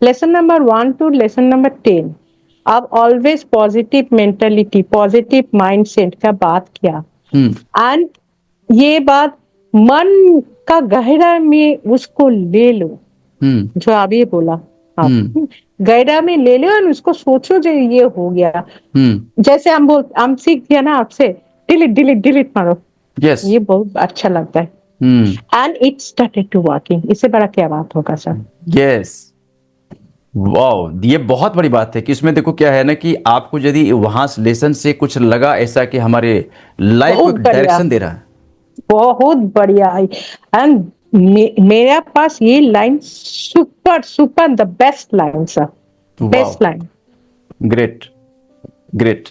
Lesson number 1 to lesson number 10 अब always positive mentality, positive mindset का बात किया। एंड ये बात मन का गहरा में उसको ले लो, जो अभी बोला आप गहरा में ले लो और उसको सोचो जो ये हो गया। जैसे हम सीख गया ना आपसे, डिलीट डिलीट डिलीट मारो। यस, ये बहुत अच्छा लगता है। And it started to working. इससे बड़ा क्या बात होगा सर? यस, वाओ, ये बहुत बड़ी बात है कि इसमें देखो क्या है ना कि आपको यदि वहां लेसन से कुछ लगा ऐसा कि हमारे लाइफ को बहुत एक बढ़िया, डायरेक्शन दे रहा है। बहुत बढ़िया। एंड मेरा पास ये line super super the best line sir, wow, best line. Great, great,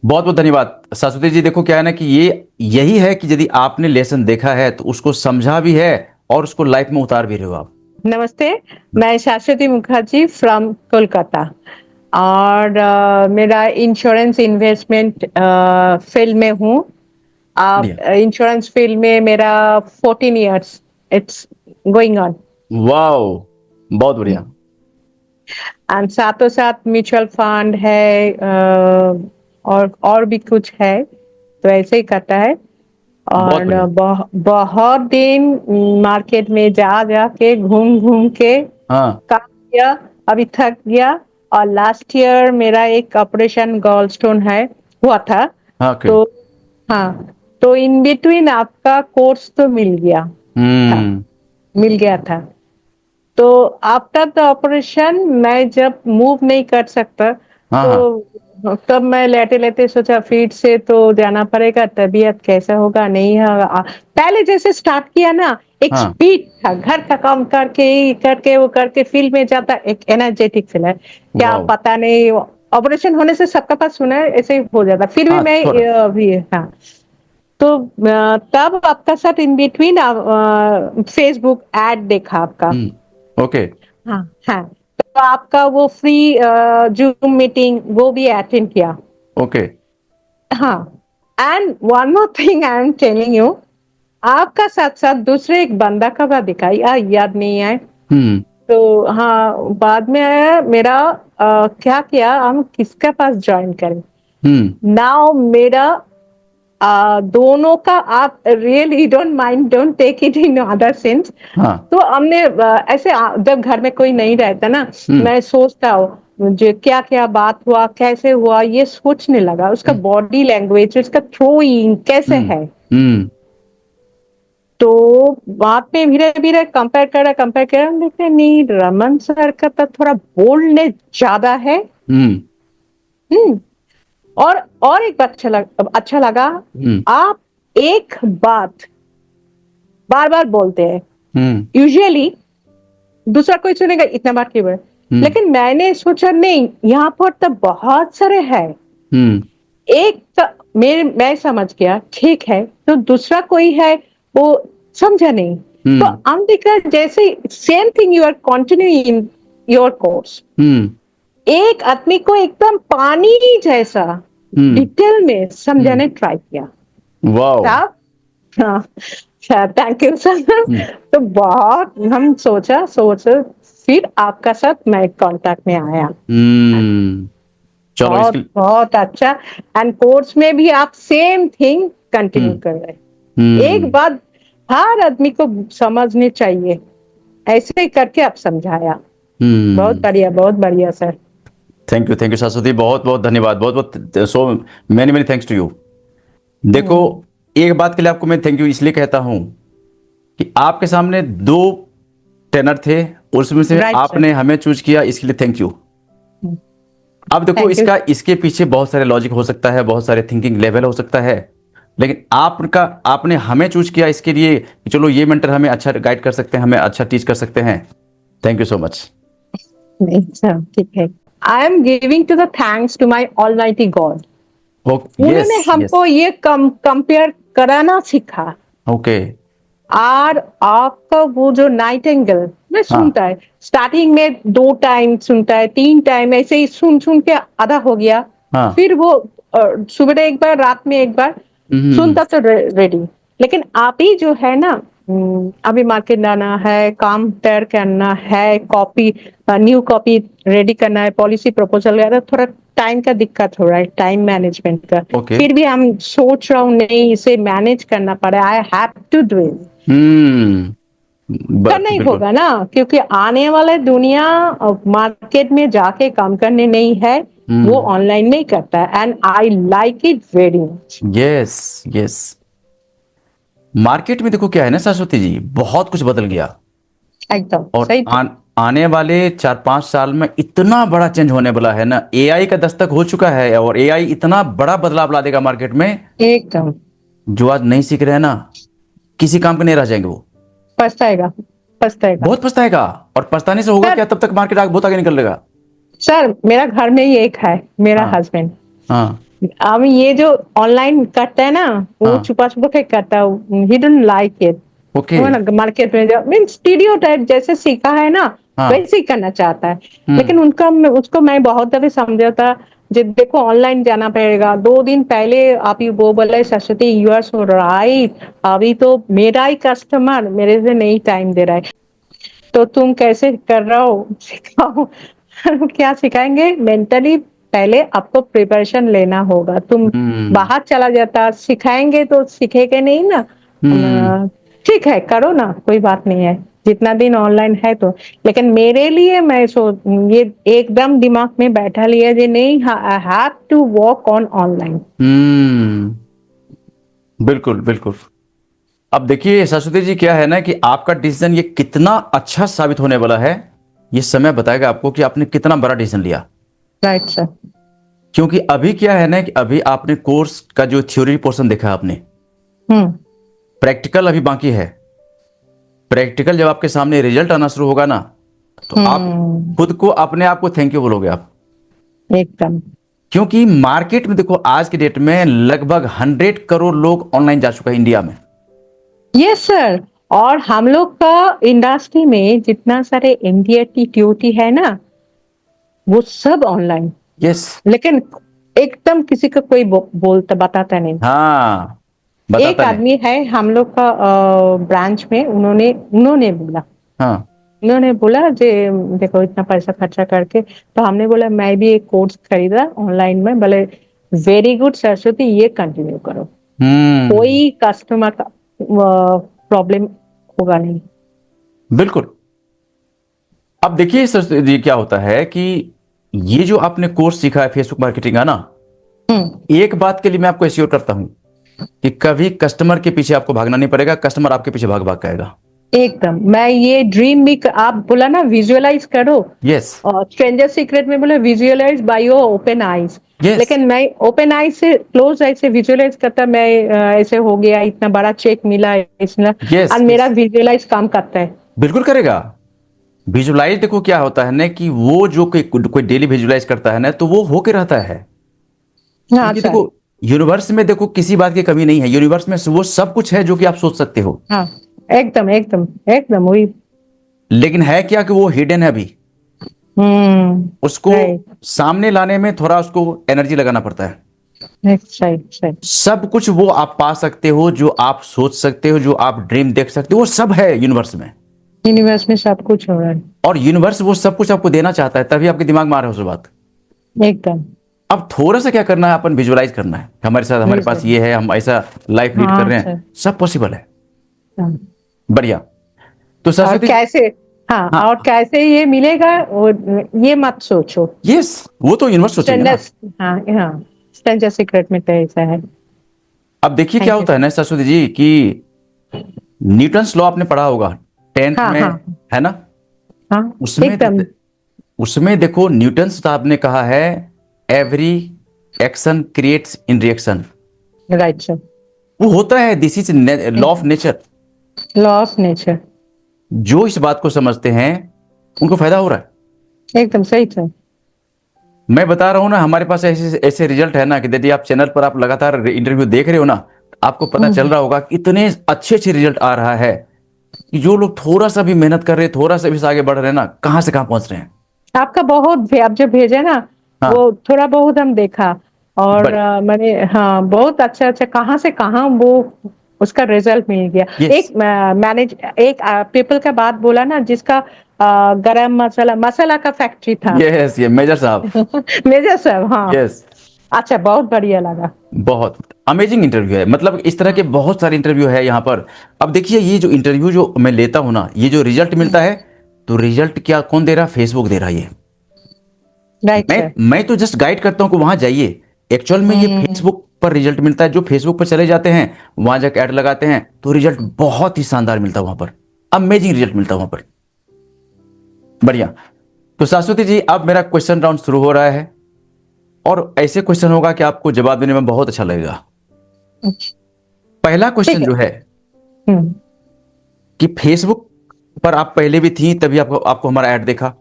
बहुत बहुत धन्यवाद सरस्वती जी। देखो क्या है ना कि ये यही है कि यदि आपने लेसन देखा है तो उसको समझा भी है और उसको लाइफ में उतार भी रहे हो आप। नमस्ते, मैं शाश्वती मुखर्जी फ्रॉम कोलकाता और मेरा इंश्योरेंस इन्वेस्टमेंट फील्ड में हूँ। इंश्योरेंस फील्ड में मेरा 14 years it's going on. Wow, बहुत बढ़िया। एंड साथों साथ म्यूचुअल फंड है और भी कुछ है, तो ऐसे ही करता है। और बहुत दिन मार्केट में जा जा के घूम घूम के काम किया, अभी थक गया। और लास्ट ईयर मेरा एक ऑपरेशन गॉलस्टोन है हुआ था। तो हाँ, तो इन बिटवीन आपका कोर्स तो मिल गया था, मिल गया था। तो आफ्टर द ऑपरेशन मैं जब मूव नहीं कर सकता तो तब मैं लेटे लेटे सोचा फिर से तो जाना पड़ेगा, तबीयत कैसा होगा नहीं होगा। पहले जैसे स्टार्ट किया ना, एक स्पीड था, घर का काम करके वो करके फील्ड में जाता, एक एनर्जेटिक फील है क्या पता नहीं। ऑपरेशन होने से सबका पास सुना है ऐसे ही हो जाता, फिर भी मैं अभी तो तब आपका साथ इन बिटवीन फेसबुक एड देखा आपका। ओके, हाँ हाँ, तो आपका वो फ्री जूम मीटिंग वो भी अटेंड किया। ओके, हाँ, and one more thing I am telling you, आपका साथ साथ दूसरे एक बंदा का बात दिखाई याद नहीं है। तो हाँ, बाद में आया मेरा क्या किया, हम किसके पास ज्वाइन करें। नाउ मेरा दोनों का, आप really don't mind, don't take it in other sense. तो हमने ऐसे जब घर में कोई नहीं रहता ना, मैं सोचता हूँ जो क्या क्या बात हुआ, कैसे हुआ, ये सोचने लगा। उसका बॉडी लैंग्वेज, उसका थ्रोइंग कैसे है। तो बात में धीरे धीरे कंपेयर करा देखते नहीं, रमन सर का तो थोड़ा बोल्डनेस ज्यादा है। और एक बात अच्छा लगा, आप एक बात बार बार बोलते हैं। यूजुअली दूसरा कोई सुनेगा इतना बार क्यों है, लेकिन मैंने सोचा नहीं, यहाँ पर तो बहुत सारे हैं। एक तो मैं समझ गया ठीक है, तो दूसरा कोई है वो समझा नहीं। तो हम देखा जैसे same thing you are continuing in your course. एक आदमी को एकदम पानी जैसा डिटेल में समझाने ट्राई किया। वाह, थैंक यू सर। तो बहुत हम सोचा फिर आपका साथ मैं कांटेक्ट में आया। बहुत बहुत अच्छा। एंड कोर्स में भी आप सेम थिंग कंटिन्यू कर रहे। एक बात हर आदमी को समझनी चाहिए, ऐसे ही करके आप समझाया। बहुत बढ़िया सर। थैंक यू सरस्वती, बहुत बहुत धन्यवाद, बहुत बहुत so many many thanks to you. देखो, एक बात के लिए आपको मैं थैंक यू इसलिए कहता हूं कि आपके सामने 2 टेनर थे, उसमें से आपने हमें चूज किया, इसके लिए थैंक यू। अब देखो इसके पीछे बहुत सारे लॉजिक हो सकता है, बहुत सारे थिंकिंग लेवल हो सकता है, लेकिन आपने हमें चूज किया इसके लिए कि चलो ये मेंटर हमें अच्छा गाइड कर सकते हैं, हमें अच्छा टीच कर सकते हैं। Thank you so much. ठीक है, I am giving to the thanks to my almighty God. उन्होंने हमको ये कंपेयर कराना सिखा। ओके। और आपका वो जो नाइटिंगेल में सुनता है, स्टार्टिंग में 2 टाइम सुनता है, 3 टाइम, ऐसे ही सुन के आधा हो गया। फिर वो सुबह एक बार, रात में एक बार सुनता तो रेडी। लेकिन आप ही जो है ना, अभी मार्केट लाना है, काम तैयार करना है, कॉपी न्यू कॉपी रेडी करना है, पॉलिसी प्रपोजल वगैरह, थोड़ा टाइम का दिक्कत हो रहा है, टाइम मैनेजमेंट का। ओके। फिर भी हम सोच रहा हूँ नहीं इसे मैनेज करना पड़ा, I have to do it. Hmm. करना ही बिल्कुल। होगा ना, क्योंकि आने वाले दुनिया मार्केट में जाके काम करने नहीं है, वो हम्म। ऑनलाइन में ही करता है, and I like it very much. Yes, yes. Market में देखो क्या है ना सरस्वती जी, बहुत कुछ बदल गया। एकदम और सही तो। आने वाले 4-5 साल में इतना बड़ा चेंज होने वाला है ना, एआई का दस्तक हो चुका है, और एआई इतना बड़ा बदलाव ला देगा मार्केट में। एकदम जो आज नहीं सीख रहे हैं ना, किसी काम के नहीं रह जाएंगे वो। पछताएगा, पछताएगा। बहुत पछताएगा। और पछताने से होगा सर, क्या, तब तक मार्केट आगे बहुत आगे निकल लेगा। सर मेरा घर में ही एक है, मेरा हाँ। हस्बैंड। हाँ। अब ये जो ऑनलाइन करता है ना, वो हाँ। छुपा छुपा के करता है, ही डोंट लाइक इट। ओके। वो ना मार्केट में जो मीन स्टीरियोटाइप जैसे सीखा है ना, हाँ। वैसे ही करना चाहता है। हम्म। लेकिन उनका उसको मैं बहुत दफे समझाता, जो देखो ऑनलाइन जाना पड़ेगा, 2 दिन पहले आप ये वो बोले Saraswati you are so right, अभी तो मेरा ही कस्टमर मेरे से नहीं टाइम दे रहा है, तो तुम कैसे कर रहे हो, सिखाओ। क्या सिखाएंगे, मेंटली पहले आपको प्रिपरेशन लेना होगा। तुम हम्म। बाहर चला जाता, सिखाएंगे तो सीखेंगे नहीं ना। हम्म। ठीक है करो ना, कोई बात नहीं है, जितना दिन ऑनलाइन है तो। लेकिन मेरे लिए मैं ये एकदम दिमाग में बैठा लिया कि नहीं, I have to work on online. Hmm. बिल्कुल, बिल्कुल। अब देखिए सरस्वती जी, क्या है ना कि आपका डिसीजन ये कितना अच्छा साबित होने वाला है, ये समय बताएगा आपको कि आपने कितना बड़ा डिसीजन लिया। Right sir. क्योंकि अभी क्या है ना कि अभी आपने कोर्स का जो थ्योरी पोर्शन देखा आपने, हम्म। प्रैक्टिकल अभी बाकी है। प्रैक्टिकल जब आपके सामने रिजल्ट आना शुरू होगा ना, तो आप हम्म। खुद को अपने आप को थैंक यू बोलोगे आप। एकदम। क्योंकि मार्केट में देखो आज के डेट में लगभग 100 करोड़ लोग ऑनलाइन जा चुका है इंडिया में। Yes sir. और हम लोग का इंडस्ट्री में जितना सारे एनडीटी टीओटी है ना, वो सब ऑनलाइन। यस। लेकिन एकदम किसी का कोई बोलता बताता नहीं। हाँ, एक बताता नहीं। आदमी है हम लोग का ब्रांच में, उन्होंने उन्होंने बोला, हाँ। उन्होंने बोला जे देखो इतना पैसा खर्चा करके, तो हमने बोला मैं भी एक कोर्स खरीदा ऑनलाइन में, बोले वेरी गुड सरस्वती, ये कंटिन्यू करो, हम्म। कोई कस्टमर का प्रॉब्लम होगा नहीं। बिल्कुल। अब देखिए सरस्वती जी, क्या होता है कि ये जो आपने कोर्स सीखा है फेसबुक मार्केटिंग का ना, हम्म। एक बात के लिए मैं आपको एश्योर करता हूं कि कभी कस्टमर के पीछे आपको भागना नहीं पड़ेगा, कस्टमर आपके पीछे भाग भाग के आएगा। एकदम, मैं ये ड्रीम भी आप बोला ना विजुअलाइज करो, यस। और स्ट्रेंजर सीक्रेट में बोला visualise by your open eyes. Yes. लेकिन मैं ओपन आईज से क्लोज आईज से विजुअलाइज करता, मैं ऐसे हो गया, इतना बड़ा चेक मिला इसमें, यस। और मेरा यस। विजुअलाइज काम करता है। बिल्कुल करेगा। विजुलाइज देखो क्या होता है ना कि वो जो कोई डेली विजुलाइज करता है ना, तो वो होके रहता है। हाँ क्योंकि देखो सर। यूनिवर्स में देखो किसी बात की कमी नहीं है, यूनिवर्स में वो सब कुछ है जो कि आप सोच सकते हो। हाँ एकदम एकदम एकदम वही। लेकिन है क्या कि वो हिडन है अभी। उसको राइट। सामने लाने में थोड़ा उसको एनर्जी लगाना पड़ता है। सही सही। सब कुछ वो आप पा सकते हो, जो आप सोच सकते हो, जो आप ड्रीम देख सकते हो, वो सब है यूनिवर्स में। यूनिवर्स में सब कुछ हो रहा है। और यूनिवर्स वो सब कुछ आपको देना चाहता है, तभी आपके दिमाग में आ रहा है उस बात। एकदम। अब थोड़ा सा क्या करना है, अपन विजुअलाइज करना है हमारे साथ, हमारे पास ये है, हम ऐसा लाइफ लीड कर हाँ रहे सर। हैं, सब पॉसिबल है। हाँ। बढ़िया। तो और सरस्वती। कैसे, हाँ और हाँ। कैसे ये मिलेगा, ये मत सोचो। यस, वो तो यूनिवर्स सोचेंगे ना। स्टैंडर्ड, हाँ हाँ, स्टैंडर्ड सीक्रेट में तो ऐसा है। अब देखिए क्या थैंक यू होता है सर। ना सरस्वती जी कि न्यूटन्स लॉ आपने पढ़ा होगा 10th हाँ में, हाँ है ना। हाँ। उसमें एकदम। उसमें देखो न्यूटन्स साहब ने कहा है, एवरी एक्शन क्रिएट्स इन रिएक्शन। Right sir. वो होता है, this is law of nature. Law of nature. जो इस बात को समझते हैं उनको फायदा हो रहा है। एकदम सही सर। मैं बता रहा हूं ना, हमारे पास ऐसे ऐसे रिजल्ट है ना कि यदि आप चैनल पर आप लगातार इंटरव्यू देख रहे हो ना, आपको पता चल रहा होगा कि इतने अच्छे अच्छे रिजल्ट आ रहा है कि जो लोग थोड़ा सा भी मेहनत कर रहे हैं, थोड़ा सा भी आगे बढ़ रहे हैं ना, कहां से कहां पहुंच रहे हैं। आपका बहुत आप जो भेजे ना, हाँ। वो थोड़ा बहुत हम देखा, और बड़े। मैंने हाँ बहुत अच्छा अच्छा, कहाँ से कहाँ वो उसका रिजल्ट मिल गया। Yes. एक पीपल का बात बोला ना, जिसका गरम मसाला का फैक्ट्री था। यस, ये मेजर साहब। मेजर साहब, हाँ। यस, अच्छा, बहुत बढ़िया लगा। बहुत अमेजिंग इंटरव्यू है। मतलब इस तरह के बहुत सारे इंटरव्यू है यहाँ पर। अब देखिए, ये जो इंटरव्यू जो मैं लेता हूँ ना, ये जो रिजल्ट मिलता है, तो रिजल्ट क्या कौन दे रहा? फेसबुक दे रहा है। ये राइट मैं सर। मैं तो जस्ट गाइड करता हूँ कि वहां जाइए। एक्चुअल में ये फेसबुक पर रिजल्ट मिलता है। जो फेसबुक पर चले जाते हैं, वहां जाकर ऐड लगाते हैं, तो रिजल्ट बहुत ही शानदार मिलता है वहां पर। अमेजिंग रिजल्ट मिलता है वहां पर। बढ़िया। तो शाश्वती जी, अब मेरा क्वेश्चन राउंड शुरू हो रहा है, और ऐसे क्वेश्चन होगा कि आपको जवाब देने में बहुत अच्छा लगेगा। पहला ठीक क्वेश्चन है। जो है हम्म, कि फेसबुक पर आप पहले भी थी, तभी आपको आपको हमारा ऐड देखा।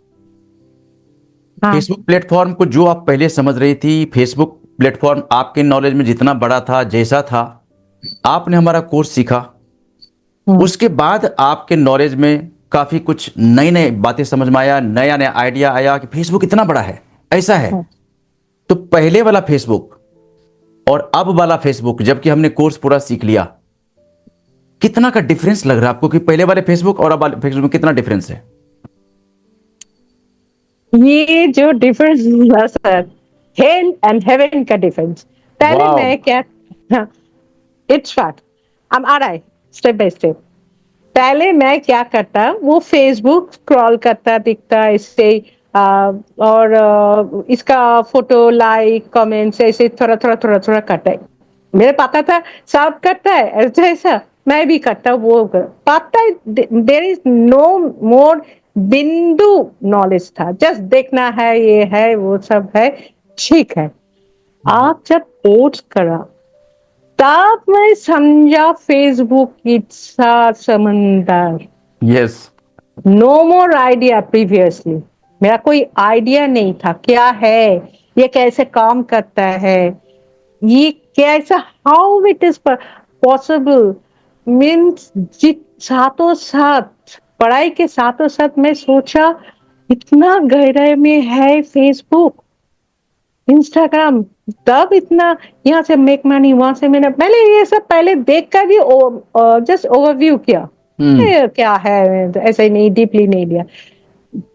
हाँ। फेसबुक प्लेटफॉर्म को जो आप पहले समझ रही थी, फेसबुक प्लेटफॉर्म आपके नॉलेज में जितना बड़ा था, जैसा था, आपने हमारा कोर्स सीखा। उसके बाद आपके नॉलेज में काफी कुछ नई नई बातें समझ में आया, नया नया आइडिया आया कि फेसबुक इतना बड़ा है, ऐसा है। तो पहले वाला फेसबुक और अब वाला फेसबुक, जबकि हमने कोर्स पूरा सीख लिया, कितना का डिफरेंस लग रहा है आपको? कि पहले वाले फेसबुक और अब वाले फेसबुक में कितना डिफरेंस है? ये जो डिफरेंस हुआ सर, हेल एंड हेवन का डिफरेंस। पहले वाह। मैं क्या, इट्स फैक्ट, हम आ रहा है स्टेप बाय स्टेप। पहले मैं क्या करता, वो फेसबुक स्क्रॉल करता, दिखता इससे और इसका फोटो, लाइक, कमेंट्स ऐसे थोड़ा थोड़ा थोड़ा थोड़ा करता है। मेरे पता था सब करता है ऐसा ऐसा, मैं भी करता वो पता है। देर इज नो मोर बिंदु नॉलेज था, जस्ट देखना है, ये है वो सब है, ठीक है। आप जब पोस्ट करा, तब मैं समझा फेसबुक इतना समंदर। Yes. No more idea previously, मेरा कोई आइडिया नहीं था क्या है, ये कैसे काम करता है, ये कैसा, how it is possible. Means साथों साथ पढ़ाई के साथों साथ मैं सोचा इतना गहराई में है फेसबुक, इंस्टाग्राम, तब इतना यहाँ से मेक मनी, वहां से मैंने पहले ये सब पहले देख कर भी जस्ट ओवरव्यू किया, ये क्या है, ऐसा ही नहीं, डीपली नहीं लिया।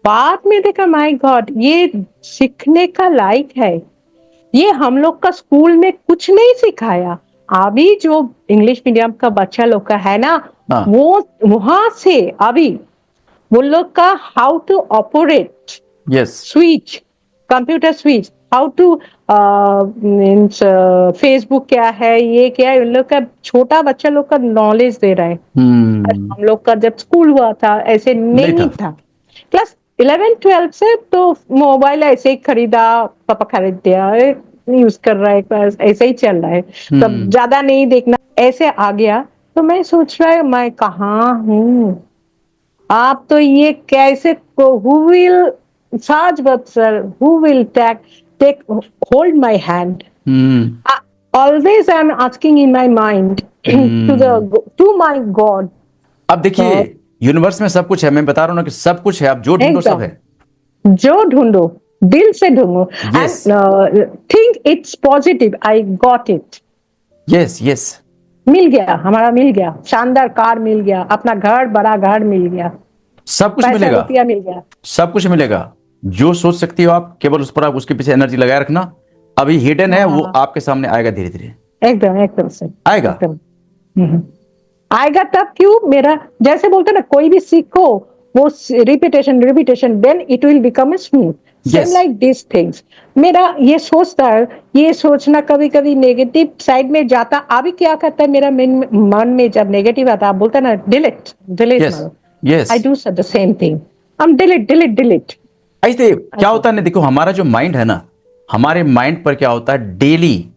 बाद में देखा, माय गॉड, ये सीखने का लायक है। ये हम लोग का स्कूल में कुछ नहीं सिखाया। अभी जो इंग्लिश मीडियम का बच्चा लोग का है ना, हाँ। वो वहां से अभी वो लोग का how to operate yes. Switch, computer switch, how to means Facebook क्या है, ये क्या है, उन लोग का छोटा बच्चा लोग का नॉलेज दे रहा है। हम लोग का जब स्कूल हुआ था ऐसे नहीं था। क्लास 11-12 से तो मोबाइल ऐसे ही खरीदा, पापा खरीद दिया, यूज कर रहा है, बस ऐसे ही चल रहा है, तब ज्यादा नहीं देखना, ऐसे आ गया। तो मैं सोच रहा है मैं कहाँ हूँ, आप तो ये कैसे को, who will, Saj sir, who will take hold my hand? Always I'm asking in my mind to my God. अब देखिए, यूनिवर्स में सब कुछ है, मैं बता रहा हूँ ना कि सब कुछ है, आप जो ढूंढो सब है। जो ढूंढो दिल से ढूंढो, Yes. and think it's positive. I got it. Yes yes. मिल गया, हमारा मिल गया, शानदार कार मिल गया, अपना घर, बड़ा घर मिल गया, सब कुछ पैसा मिलेगा, रुपया मिल गया, सब कुछ मिलेगा। जो सोच सकती हो आप, केवल उस पर आप उसके पीछे एनर्जी लगाए रखना। अभी हिडन है, वो आपके सामने आएगा धीरे धीरे, एकदम एकदम से आएगा। एकदम आएगा। तब क्यों, मेरा जैसे बोलते ना, कोई भी सीखो वो repetition repetition, then it will become smooth. Same like this things. मेरा ये सोचता है, ये सोचना कभी कभी नेगेटिव साइड में जाता, अभी क्या करता है मेरा मन में जब नेगेटिव आता, आप बोलते ना डिलीट डिलीट मारो, yes. I do the same thing, हम डिलीट डिलीट डिलीट। ऐसे क्या होता है ना, देखो हमारा जो माइंड है ना, हमारे माइंड पर क्या होता है, डेली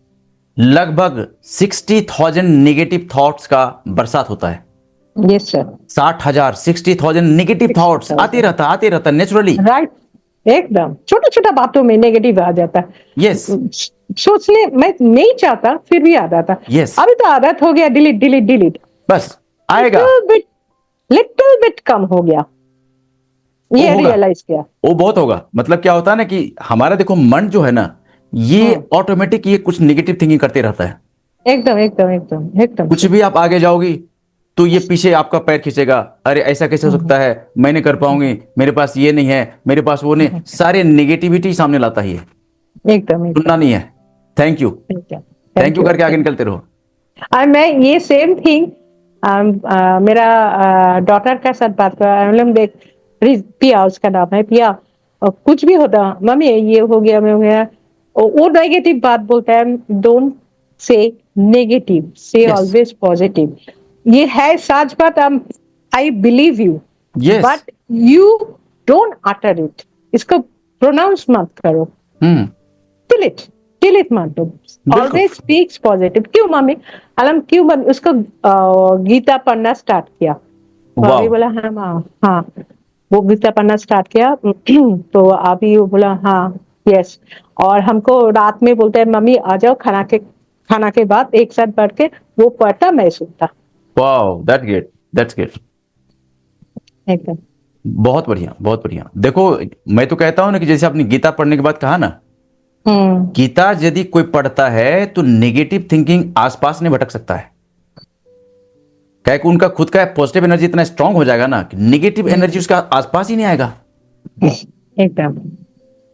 लगभग 60,000 नेगेटिव थॉट्स का बरसात होता है। Yes sir. 60,000 60,000 नेगेटिव थॉट्स आते रहता नेचुरली। राइट, एकदम छोटा छोटा बातों में नेगेटिव आ जाता है। यस। सोचने मैं नहीं चाहता, फिर भी आ जाता। यस। अभी तो आदत हो गया, डिलीट डिलीट डिलीट, बस आएगा। लिटिल बिट कम हो गया, ये रियलाइज किया। वो बहुत होगा। मतलब क्या होता है ना कि हमारा देखो मन जो है ना, ये ऑटोमेटिक ये कुछ नेगेटिव थिंकिंग करते रहता है। एकदम एकदम एकदम एकदम कुछ से। भी आप आगे जाओगी तो ये पीछे आपका पैर खींचेगा, अरे ऐसा कैसे हो सकता है, मैं नहीं कर पाऊंगी, मेरे पास ये नहीं है, मेरे पास वो नहीं, सारे नेगेटिविटी सामने लाता ही है, एकदम एकदम। सुनना नहीं है। थैंक यू, एकदम। थैंक थैंक यू यू करके आगे थैंक। निकलते रहो। और मैं ये सेम थिंग मेरा डॉटर का साथ बात कर, मतलब देख, पिया उसका नाम है, पिया, कुछ भी होता, मम्मी ये हो गया, मैं हो गया, वो नेगेटिव बात बोलता है। डोंट से नेगेटिव, से यस, ऑलवेज पॉजिटिव। ये है सच बात। I believe you, yes. But you don't utter it, इसको प्रोनाउंस मत करो। हम्म। डिलीट, डिलीट मत दो। बिल्कुल। Always speaks positive. क्यों मम्मी? अलम क्यों उसको गीता पढ़ना स्टार्ट किया, तो अभी वाह। बोला हाँ माँ, हाँ, वो गीता पढ़ना स्टार्ट किया। तो अभी वो बोला हाँ, यस। और हमको रात में बोलते हैं मम्मी आ जाओ, खाना के बाद एक साथ बैठ के वो पढ़ता, मैं सुनता। वाह, दैट ग्रेट, दैट्स ग्रेट। एकदम। बहुत बढ़िया, बहुत बढ़िया। देखो, मैं तो कहता हूं ना कि जैसे आपने गीता पढ़ने के बाद कहा ना, हम्म। गीता यदि कोई पढ़ता है तो नेगेटिव थिंकिंग आसपास नहीं भटक सकता है। क्या कि उनका खुद का पॉजिटिव एनर्जी इतना स्ट्रांग हो जाएगा ना कि नेगेटिव एनर्जी उसका आसपास ही नहीं आएगा। एकदम।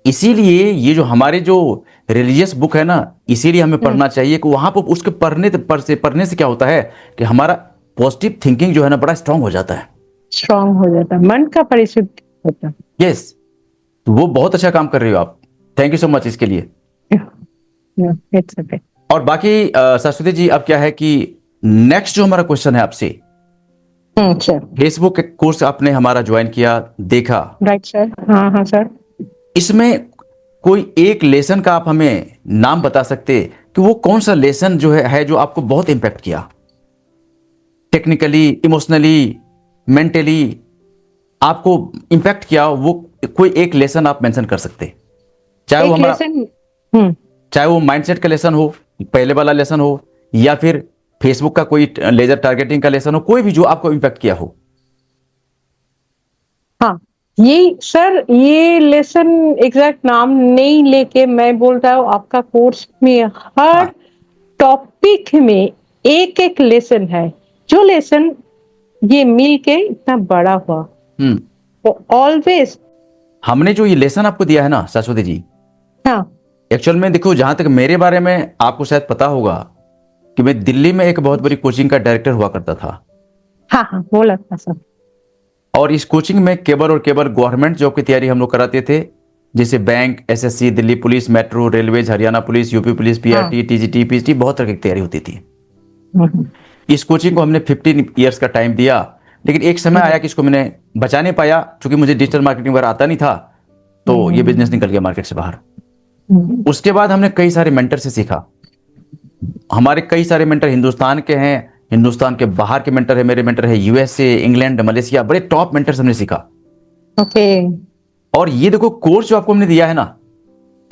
इसीलिए ये जो हमारे जो रिलीजियस बुक है ना, इसीलिए हमें पढ़ना चाहिए कि वहां पर उसके पढ़ने से क्या होता है कि हमारा पॉजिटिव थिंकिंग जो है ना बड़ा स्ट्रांग हो जाता है। स्ट्रांग हो जाता, मन का परिशुद्ध होता। यस। तो वो बहुत अच्छा काम कर रही हो आप। थैंक यू सो मच इसके लिए। It's okay. और बाकी सरस्वती जी, अब क्या है कि नेक्स्ट जो हमारा क्वेश्चन है आपसे, सर। फेसबुक कोर्स आपने हमारा ज्वाइन किया, देखा, राइट सर, हाँ हाँ सर। इसमें कोई एक लेसन का आप हमें नाम बता सकते कि वो कौन सा लेसन जो है जो आपको बहुत इंपैक्ट किया, टेक्निकली, इमोशनली, मेंटली आपको इंपैक्ट किया, वो कोई एक लेसन आप मेंशन कर सकते, चाहे वो एक हमारा, लेसन। हम्म। चाहे वो माइंडसेट का लेसन हो, पहले वाला लेसन हो, या फिर फेसबुक का कोई लेजर टारगेटिंग का लेसन हो, कोई भी जो आपको इंपैक्ट किया हो। हाँ, ये सर, ये लेसन एग्जैक्ट नाम नहीं लेके मैं बोल रहा हूँ, आपका कोर्स में हर हाँ। टॉपिक में एक एक लेसन है, जो लेसन ये मिल के इतना बड़ा हुआ। हम्म। तो ऑलवेज। हमने जो ये लेसन आपको दिया है ना सरस्वती जी, हाँ एक्चुअल में देखो, जहां तक मेरे बारे में आपको शायद पता होगा कि मैं दिल्ली में एक बहुत बड़ी कोचिंग का डायरेक्टर हुआ करता था। हाँ हाँ, वो लगता सर। और इस कोचिंग में केवल और केवल गवर्नमेंट जॉब की तैयारी हम लोग कराते थे, जैसे bank, SSC, Delhi police, metro, railways, Haryana police, UP police, हाँ। पीआरटी, टीजीटी, पीएचडी, बहुत तरह की तैयारी होती थी। हम्म, इस कोचिंग को हमने 15 ईयर्स का टाइम दिया, लेकिन एक समय आया कि इसको मैंने बचा नहीं पाया, क्योंकि मुझे डिजिटल मार्केटिंग वगैरह आता नहीं था, तो ये बिजनेस निकल गया मार्केट से बाहर। उसके बाद हमने कई सारे मेंटर से सीखा। हमारे कई सारे मेंटर हिंदुस्तान के हैं, हिंदुस्तान के बाहर के मेंटर है, मेरे मेंटर है यूएसए, इंग्लैंड, मलेशिया, बड़े टॉप मेंटर हमने सीखा। ओके। और ये देखो, कोर्स जो आपको हमने दिया है ना,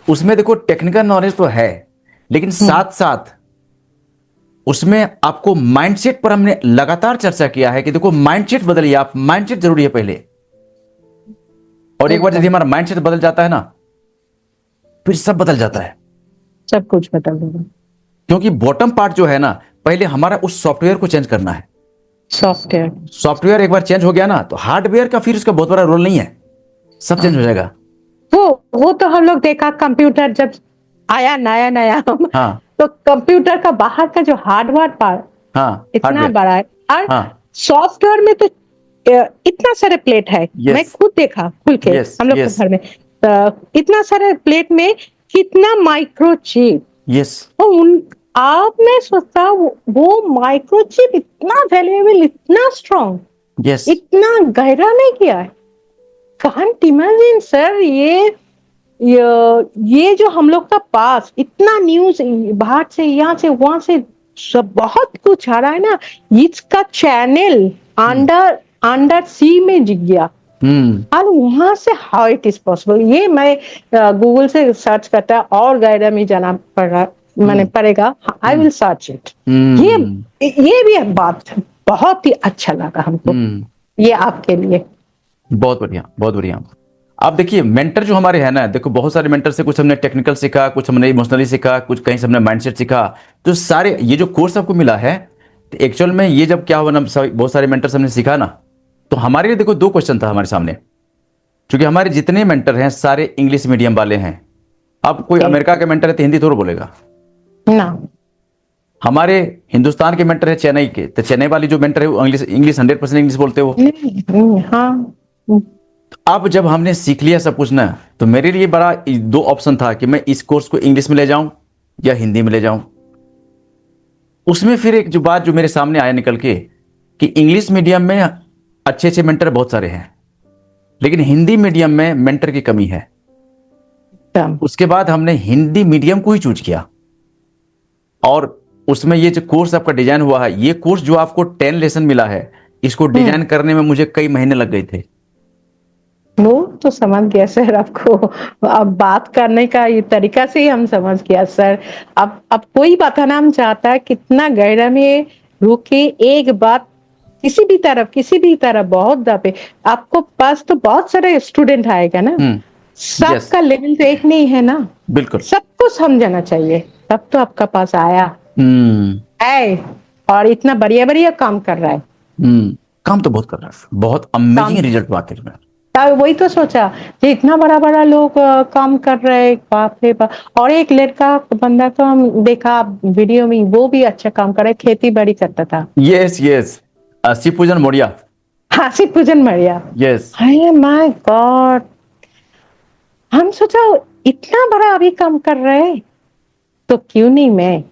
उसमें देखो टेक्निकल नॉलेज तो है, लेकिन साथ साथ उसमें आपको माइंडसेट पर हमने लगातार चर्चा किया है कि देखो, माइंडसेट बदलिए आप, माइंडसेट जरूरी है पहले। और एक बार यदि हमारा माइंडसेट बदल जाता है ना, फिर सब बदल जाता है। सब कुछ बदल देगा। क्योंकि बॉटम पार्ट जो है ना, पहले हमारा उस सॉफ्टवेयर को चेंज करना है। सॉफ्टवेयर। सॉफ्टवेयर एक बार चेंज हो गया ना, तो हार्डवेयर का फिर उसका बहुत बड़ा रोल नहीं है, सब चेंज हो जाएगा। वो तो हम लोग देखा, कंप्यूटर जब आया नया नया, हाँ, तो कंप्यूटर का बाहर का जो हार्डवेयर पार्ट हाँ, इतना हार्डवेयर। बड़ा है, और हाँ। सॉफ्टवेयर में तो इतना सारे प्लेट है। मैं यस, खुद देखा खुल के यस, हम लोग के यस, घर में, इतना सारे प्लेट में कितना माइक्रोचिप। यस, तो उन आप, मैं सोचता वो माइक्रोचिप इतना वैल्यूएबल, इतना स्ट्रॉन्ग, यस। इतना गहरा नहीं किया है। कांट इमेजिन सर, ये जो हम लोग का पास इतना न्यूज बाहर से, यहाँ से, वहां से, सब बहुत कुछ आ रहा है ना, इसका चैनल अंडर अंडर सी में जिग गया, और वहां से हाउ इट इज पॉसिबल। ये मैं गूगल से सर्च करता है और गहरा में जाना पड़ा, मैंने पड़ेगा। I will search it. ये भी बात बहुत ही अच्छा लगा हमको, ये आपके लिए। बहुत बढ़िया, बहुत बढ़िया। आप देखिए मेंटर जो हमारे हैं ना, देखो बहुत सारे मेंटर से कुछ हमने टेक्निकल सीखा, कुछ हमने इमोशनली सीखा, कुछ कहीं से हमने माइंडसेट सीखा। तो सारे ये जो कोर्स आपको मिला है, तो एक्चुअल में ये जब क्या हुआ ना, बहुत सारे मेंटर से हमने सीखा ना, तो हमारे लिए देखो दो क्वेश्चन था हमारे सामने, क्योंकि हमारे जितने मेंटर हैं सारे इंग्लिश मीडियम वाले हैं। अब कोई अमेरिका के मेंटर है तो हिंदी थोड़ा बोलेगा ना। हमारे हिंदुस्तान के मेंटर है चेन्नई के, तो चेन्नई वाली जो मेंटर है वो इंग्लिश इंग्लिश 100% इंग्लिश बोलते हो। हाँ। अब जब हमने सीख लिया सब कुछ ना, तो मेरे लिए बड़ा दो ऑप्शन था कि मैं इस कोर्स को इंग्लिश में ले जाऊं या हिंदी में ले जाऊं। उसमें फिर एक जो बात जो मेरे सामने आया निकल के, कि इंग्लिश मीडियम में अच्छे अच्छे मेंटर बहुत सारे हैं, लेकिन हिंदी मीडियम में मेंटर की कमी है। उसके बाद हमने हिंदी मीडियम को ही चूज किया, और उसमें ये जो कोर्स आपका डिजाइन हुआ है, ये कोर्स जो आपको 10 लेसन मिला है, इसको डिजाइन करने में मुझे कई महीने लग गए थे। वो तो समझ गया सर, आपको अब बात करने का ये तरीका से ही हम समझ गया सर। अब कोई बताना हम चाहता है कितना गहरा में रुके, एक बात किसी भी तरफ बहुत दबे, आपको पास तो बहुत सारे स्टूडेंट आएगा ना, सबका लेवल तो एक नहीं है ना, बिल्कुल सबको समझाना चाहिए, तब तो आपका पास आया है और इतना बढ़िया बढ़िया काम कर रहा है। काम तो बहुत कर रहा है, बहुत अमेजिंग रिजल्ट मार्केट में। वही तो सोचा कि इतना बड़ा बड़ा लोग काम कर रहे हैं, बाप रे बाप। और एक लड़का बंदा तो हम देखा वीडियो में, वो भी अच्छा काम कर रहा है, खेती बाड़ी करता था। Yes yes, Shivpujan Maurya. हाँ, Shivpujan Maurya. Yes, my god, हम सोचा इतना बड़ा अभी काम कर रहे हैं, तो क्यों नहीं मैं,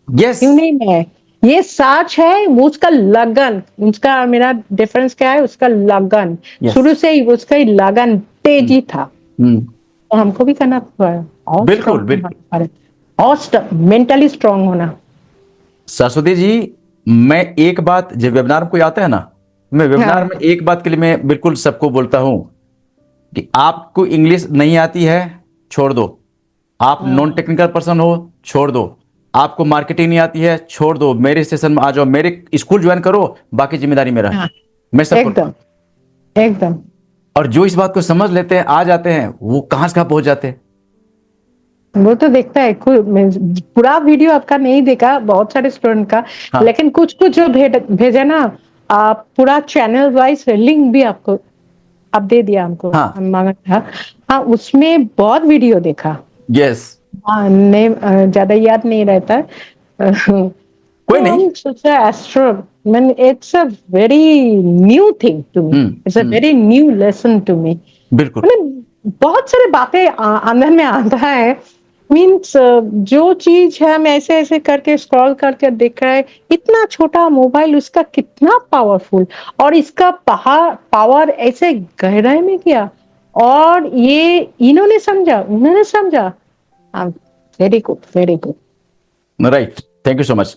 क्यों नहीं मैं। ये सच है, उसका लगन, उसका मेरा डिफरेंस क्या है, उसका लगन शुरू से ही, उसका ही लगन तेजी था, तो हमको भी करना पड़ा। बिल्कुल बिल्कुल, और मेंटली स्ट्रांग होना। सरस्वती जी, मैं एक बात जब वेबिनार में कोई आता है ना, मैं वेबिनार में एक बात के लिए मैं बिल्कुल सबको बोलता हूं कि आपको इंग्लिश नहीं आती है, छोड़ दो। आप नॉन टेक्निकल पर्सन हो, छोड़ दो। आपको मार्केटिंग नहीं आती है, छोड़ दो, मेरे सेशन में आ जाओ, मेरे स्कूल ज्वाइन करो, बाकी जिम्मेदारी मेरा है। मैं सब एकदम एकदम। और जो इस बात को समझ लेते हैं, आ जाते हैं, वो कहां से कहां पहुंच जाते हैं। वो तो देखता है, पूरा वीडियो आपका नहीं देखा, बहुत सारे स्टूडेंट का। हाँ। लेकिन कुछ कुछ जो भेजा ना, आप पूरा चैनल वाइज लिंक भी आपको अब दे दिया हमको। हाँ। हम मांगा था। हाँ, उसमें बहुत वीडियो देखा। यस। हाँ, ज्यादा याद नहीं रहता। कोई नहीं। सोचा एस्ट्रो, man it's a very new thing to me, it's a very new lesson to me. बिल्कुल, बहुत सारे बातें अंदर में आता है। मीन्स जो चीज है, हम ऐसे ऐसे करके स्क्रॉल करके देख रहे हैं, इतना छोटा मोबाइल, उसका कितना पावरफुल, और इसका पावर ऐसे गहराई में किया, और ये इन्होंने समझा, उन्होंने समझा। Very good, very good, right, thank you so much.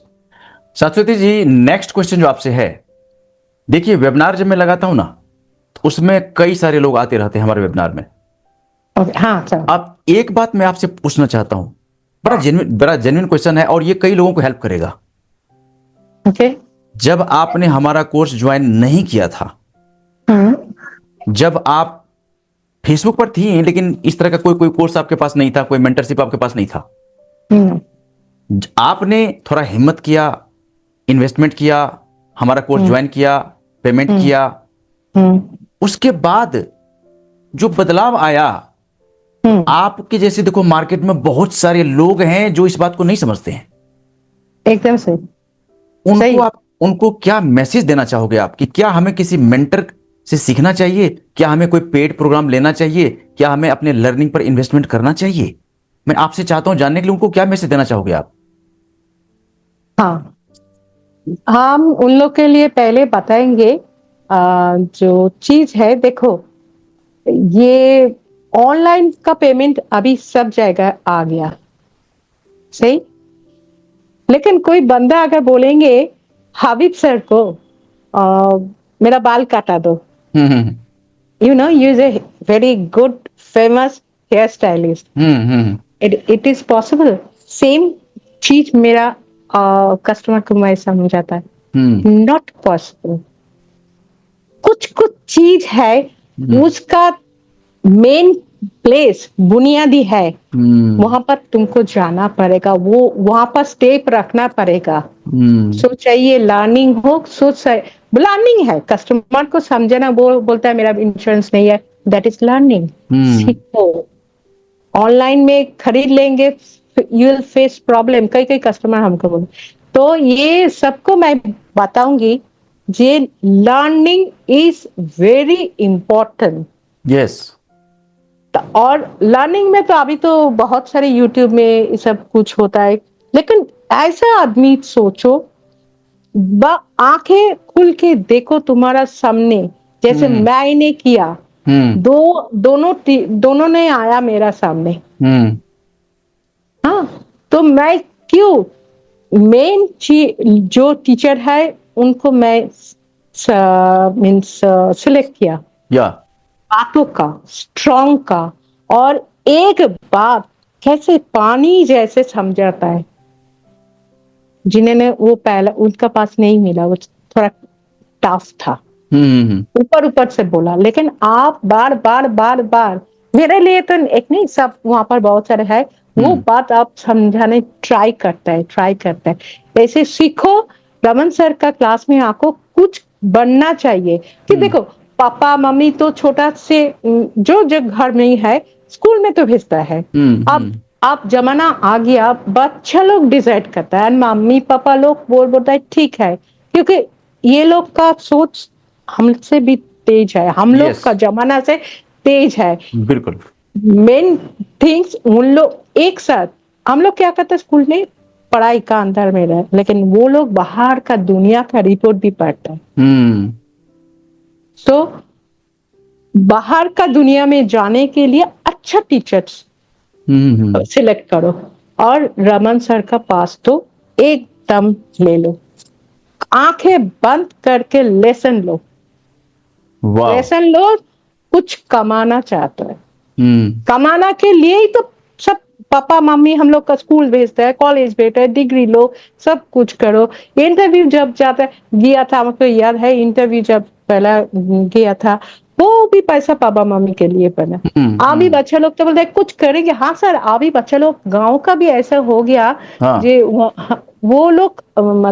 Saraswati ji, next question जो आपसे है, देखिए वेबिनार जब मैं लगाता हूं ना, तो उसमें कई सारे लोग आते रहते हैं हमारे वेबिनार में। हाँ, अब एक बात मैं आपसे पूछना चाहता हूं, बड़ा जेन्युइन क्वेश्चन है, और ये कई लोगों को हेल्प करेगा। ओके। जब आपने हमारा कोर्स ज्वाइन नहीं किया था, जब आप फेसबुक पर थी, लेकिन इस तरह का कोई कोर्स आपके पास नहीं था, कोई मेंटरशिप आपके पास नहीं था, आपने थोड़ा हिम्मत किया, इन्वेस्टमेंट किया, हमारा कोर्स ज्वाइन किया, पेमेंट किया, उसके बाद जो बदलाव आया, आपके जैसे देखो मार्केट में बहुत सारे लोग हैं जो इस बात को नहीं समझते हैं। एकदम सही। उनको क्या मैसेज देना चाहोगे आप, कि क्या हमें किसी मेंटर से सीखना चाहिए, क्या हमें कोई पेड प्रोग्राम लेना चाहिए, क्या हमें अपने लर्निंग पर इन्वेस्टमेंट करना चाहिए? मैं आपसे चाहता हूं जानने के लिए, उनको क्या मैसेज देना चाहोगे आप? हाँ, हम उन लोग के लिए पहले बताएंगे, जो चीज है, देखो ये ऑनलाइन का पेमेंट अभी सब जगह आ गया, सही। लेकिन कोई बंदा अगर बोलेंगे हाबिब सर को मेरा बाल काटा दो, you know, you is a very good famous hair stylist, it is possible. Same चीज मेरा कस्टमर को मैं समझाता है, नॉट पॉसिबल। कुछ कुछ चीज है उसका मेन प्लेस बुनियादी है, हम्म वहां पर तुमको जाना पड़ेगा, वो वहां पर स्टेप रखना पड़ेगा। हम्म सो चाहिए लर्निंग हो, लर्निंग है, कस्टमर को समझना, वो बोलता है मेरा इंश्योरेंस नहीं है, दैट इज लर्निंग। हम्म सीखो, ऑनलाइन में खरीद लेंगे, यू विल फेस प्रॉब्लम, कई कई कस्टमर हमको बोले। तो ये सबको मैं बताऊंगी, ये learning is very important. Yes और लर्निंग में तो अभी तो बहुत सारे यूट्यूब में ये सब कुछ होता है, लेकिन ऐसा आदमी सोचो, आंखें खुल के देखो तुम्हारा सामने, जैसे हम्म मैंने किया। हम्म दोनों ने आया मेरा सामने। हम्म हाँ, तो मैं क्यों, मेन जो टीचर है उनको मैं मीन्स सिलेक्ट किया, या बातों का, स्ट्रॉन्ग का, और एक बात कैसे पानी जैसे समझाता है, जिन्हें वो पहला उनका पास नहीं मिला, वो थोड़ा टफ था, ऊपर ऊपर से बोला, लेकिन आप बार बार बार बार, मेरे लिए तो एक नहीं, सब वहां पर बहुत सारे है, वो बात आप समझाने ट्राई करता है, ऐसे सीखो। रमन सर का क्लास में आपको कुछ बनना चाहिए, कि देखो पापा मम्मी तो छोटा से जो जो घर में ही है, स्कूल में तो भेजता है। अब आप जमाना आ गया, बच्चा लोग डिसाइड करता है, मम्मी पापा लोग बोलता है ठीक है, क्योंकि ये लोग का सोच हमसे भी तेज है, हम लोग यस का जमाना से तेज है। बिल्कुल मेन थिंग्स उन लोग एक साथ, हम लोग क्या करते हैं स्कूल में, पढ़ाई का अंदर में रहे, लेकिन वो लोग बाहर का दुनिया का रिपोर्ट भी पढ़ते हैं। हम्म तो बाहर का दुनिया में जाने के लिए अच्छा टीचर्स सिलेक्ट करो, और रमन सर का पास तो एकदम ले लो, आंखें बंद करके लेसन लो, वाह लेसन लो। कुछ कमाना चाहता है, हम्म कमाना के लिए ही तो सब पापा मम्मी हम लोग का स्कूल भेजता है, कॉलेज भेजता है, डिग्री लो, सब कुछ करो। इंटरव्यू जब जाता है, गया था, मुझको याद है इंटरव्यू जब पहला गया था, वो भी पैसा पापा मम्मी के लिए बना। अभी बच्चे लोग तो बोलते हैं कुछ करेंगे, हाँ सर, अभी बच्चे लोग गांव का भी ऐसा हो गया, हाँ जे वो लोग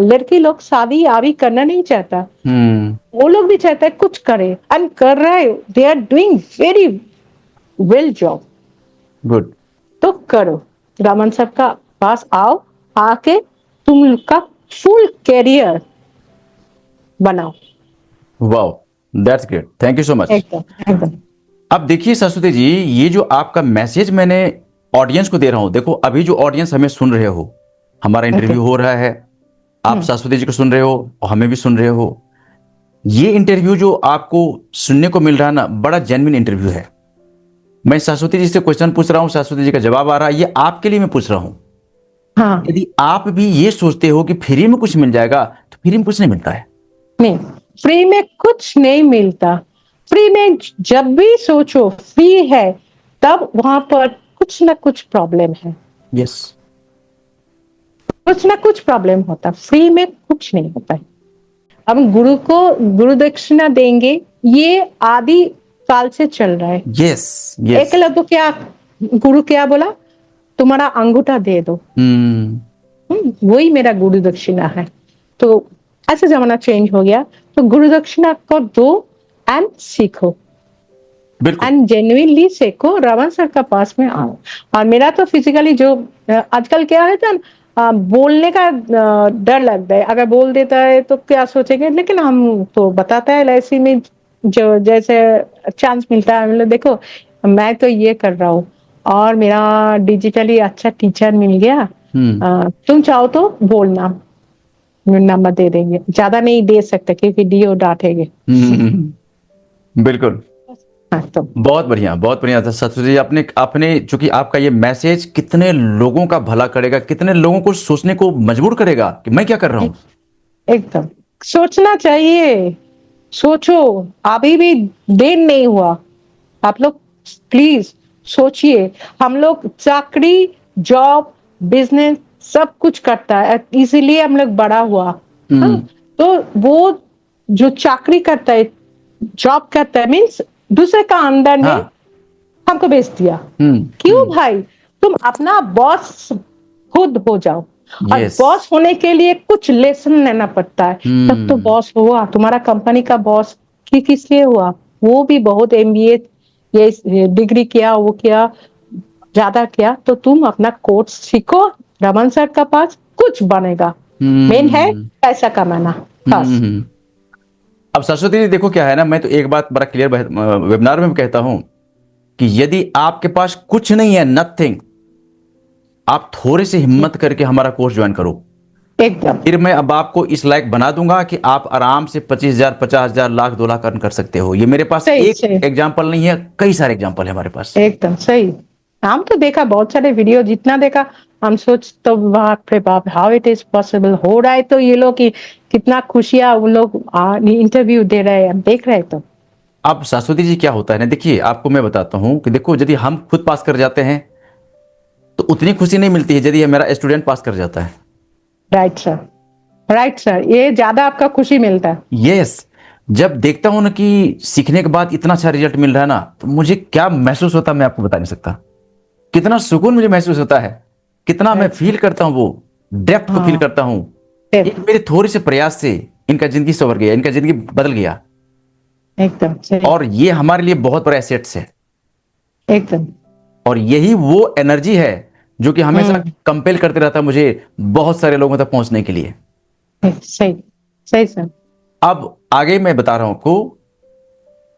लड़की लोग शादी अभी करना नहीं चाहता, वो लोग भी चाहते हैं कुछ करे, एंड कर रहे, they are doing very well job. Good तो करो, रमन सर का पास आओ, आके तुम का फुल कैरियर बनाओ। Wow that's great thank you so much एकदम एकदम। अब देखिए सरस्वती जी, ये जो आपका मैसेज मैंने ऑडियंस को दे रहा हूं, देखो अभी जो ऑडियंस हमें सुन रहे हो, हमारा इंटरव्यू हो रहा है, आप सरस्वती जी को सुन रहे हो और हमें भी सुन रहे हो, ये इंटरव्यू जो आपको सुनने को मिल रहा है ना, बड़ा जेन्युइन इंटरव्यू है। मैं सरस्वती जी से क्वेश्चन पूछ रहा हूं, सरस्वती जी का जवाब आ रहा है, ये आपके लिए मैं पूछ रहा हूं। हाँ, यदि आप भी ये सोचते हो कि फ्री में कुछ मिल जाएगा, तो फ्री में कुछ नहीं मिलता है। नहीं, फ्री में कुछ नहीं मिलता। फ्री में जब भी सोचो फ्री है, तब वहां पर कुछ ना कुछ प्रॉब्लम है, यस कुछ ना कुछ प्रॉब्लम होता, फ्री में कुछ नहीं होता है। हम गुरु को गुरु दक्षिणा देंगे, ये आदि काल से चल रहा है। यस यस एकलव्य क्या, गुरु क्या बोला, तुम्हारा अंगूठा दे दो, वही मेरा गुरु दक्षिणा है। तो ऐसा जमाना चेंज हो गया, तो गुरु दक्षिणा को दो एंड सीखो, बिल्कुल एंड जेन्युइनली सीखो, रमन सर का पास में आओ। और मेरा तो फिजिकली जो आजकल क्या है था, बोलने का डर लगता है, अगर बोल देता है तो क्या सोचेंगे, लेकिन हम तो बताता है ऐसे में, जो जैसे चांस मिलता है, मतलब देखो मैं तो ये कर रहा हूँ, और मेरा डिजिटली अच्छा टीचर मिल गया, तुम चाहो तो बोलना, नंबर दे देंगे, ज्यादा नहीं दे सकते क्योंकि डीओ डांटेंगे। बिल्कुल हाँ, तो बहुत बढ़िया था सरस्वती जी। आपने आपने चूंकि आपका ये मैसेज कितने लोगों का भला करेगा, कितने लोगों को सोचने को मजबूर करेगा कि मैं क्या कर रहा हूं। एकदम सोचना चाहिए, सोचो, अभी भी देर नहीं हुआ, आप लोग प्लीज सोचिए। हम लोग चाकरी, जॉब, बिजनेस सब कुछ करता है, इसीलिए हम लोग बड़ा हुआ। हाँ, तो वो जो चाकरी करता है, जॉब करता है, मीन्स दूसरे का अंडर में हाँ हमको बेच दिया। हम्म। क्यों भाई? तुम अपना बॉस खुद हो जाओ, और यस। बॉस होने के लिए कुछ लेसन लेना पड़ता है, तब तो हम्म। बॉस हुआ। तुम्हारा कंपनी का बॉस किस लिए हुआ? वो भी बहुत एमबीए, ये डिग्री किया, वो किया, ज्यादा किया। तो तुम अपना कोर्स सीखो रमन सर का पास, कुछ बनेगा। मेन है हम्म। पैसा कमाना, बस। हम्म। अब सरस्वती जी देखो क्या है ना, मैं तो एक बात बड़ा क्लियर वेबिनार में कहता हूं कि यदि आपके पास कुछ नहीं है, नथिंग, आप थोड़े से हिम्मत करके हमारा कोर्स ज्वाइन करो। एकदम फिर मैं अब आपको इस लायक बना दूंगा कि आप आराम से 25,000, 50,000, लाख, 2 लाख अर्न कर सकते हो। ये मेरे पास सही एक सही, एग्जाम्पल नहीं है, कई सारे एग्जाम्पल है हमारे पास। एकदम सही। हम तो देखा बहुत सारे वीडियो, जितना देखा हम सोच तो बाप रे बाप, हाउ इट इज पॉसिबल हो रहा है। तो ये लोग की कितना खुशियां उन लोग इंटरव्यू दे रहे हैं, हम देख रहे हैं। तो अब सरस्वती जी क्या होता है ना, देखिए आपको मैं बताता हूं कि देखो यदि हम खुद पास कर जाते हैं तो उतनी खुशी नहीं मिलती है यदि मेरा स्टूडेंट पास कर जाता है। राइट सर, राइट सर, ये ज्यादा आपका खुशी मिलता है। यस। जब देखता हूं ना कि सीखने के बाद इतना अच्छा रिजल्ट मिल रहा है ना, तो मुझे क्या महसूस होता है मैं आपको बता नहीं सकता। कितना सुकून मुझे महसूस होता है, कितना मैं राइट सर। फील करता हूं, वो डेप्थ को फील हाँ, करता हूं। एक फिर मेरे थोड़े से प्रयास से इनका जिंदगी संवर गया, इनका जिंदगी बदल गया। एकदम सही, और ये हमारे लिए बहुत बड़ा एसेट्स है। एकदम। और यही वो एनर्जी है जो कि हमेशा हम्म, कंपेल करते रहता है मुझे बहुत सारे लोगों तक पहुंचने के लिए। सही, सही सर। अब आगे मैं बता रहा हूं आपको,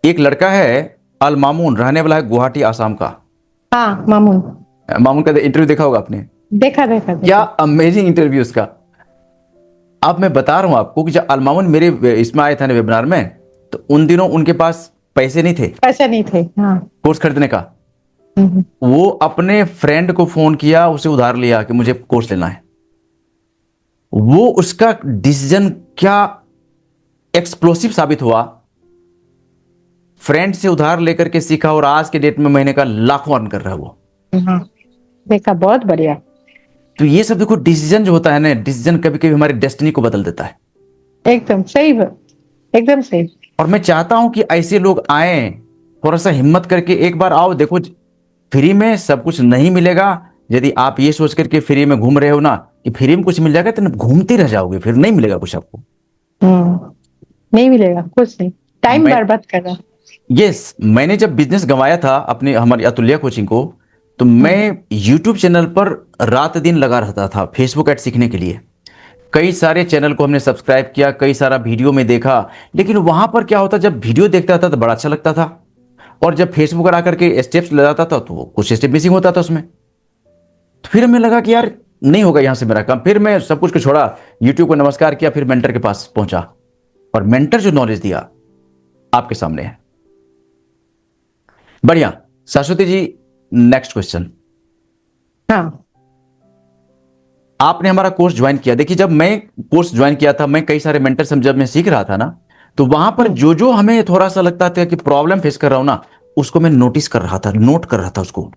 एक लड़का है अल मामून, रहने वाला है गुवाहाटी आसाम का। हाँ, मामून। मामून का इंटरव्यू देखा होगा आपने, देखा देखा क्या देखा। अमेजिंग इंटरव्यू उसका। अब मैं बता रहा हूं आपको कि जब अलमामुन मेरे इसमें आए थे ना वेबिनार में, तो उन दिनों उनके पास पैसे नहीं थे पैसे नहीं थे, हाँ। कोर्स खरीदने का। हम्म, वो अपने फ्रेंड को फोन किया, उसे उधार लिया कि मुझे कोर्स लेना है। वो उसका डिसीजन क्या एक्सप्लोसिव साबित हुआ। फ्रेंड से उधार लेकर के सीखा और आज के डेट में महीने का लाखों अर्न कर रहा है वो। हाँ, देखा, बहुत बढ़िया। तो ये सब देखो, डिसीजन जो होता है ना, डिसीजन कभी कभी हमारी डेस्टिनी को बदल देता है। एकदम सही एकदम सही। और मैं चाहता हूं कि ऐसे लोग आए, थोड़ा सा हिम्मत करके एक बार आओ। देखो फ्री में सब कुछ नहीं मिलेगा। यदि आप ये सोच करके फ्री में घूम रहे हो ना कि फ्री में कुछ मिल जाएगा, तो घूमते रह जाओगे, फिर नहीं मिलेगा कुछ आपको। हम्म, नहीं मिलेगा कुछ नहीं, टाइम मैं बर्बाद कर रहा। यस, मैंने जब बिजनेस गंवाया था अपने हमारी अतुल्या कोचिंग को, तो मैं यूट्यूब चैनल पर रात दिन लगा रहता था फेसबुक ऐड सीखने के लिए। कई सारे चैनल को हमने सब्सक्राइब किया, कई सारा वीडियो में देखा। लेकिन वहां पर क्या होता, जब वीडियो देखता था तो बड़ा अच्छा लगता था, और जब फेसबुक पर आकर के स्टेप्स लगाता था तो कुछ स्टेप मिसिंग होता था उसमें। तो फिर हमें लगा कि यार नहीं होगा यहां से मेरा काम। फिर मैं सब कुछ को छोड़ा, यूट्यूब को नमस्कार किया, फिर मेंटर के पास पहुंचा। और मेंटर जो नॉलेज दिया आपके सामने है। बढ़िया। Saraswati ji, next question. हाँ, आपने हमारा कोर्स ज्वाइन किया। देखिए जब मैं कोर्स ज्वाइन किया था, मैं कई सारे मेंटर से जब मैं सीख रहा था ना, तो वहां पर जो जो हमें थोड़ा सा लगता था कि प्रॉब्लम फेस कर रहा हूं ना, उसको मैं नोटिस कर रहा था, नोट कर रहा था उसको।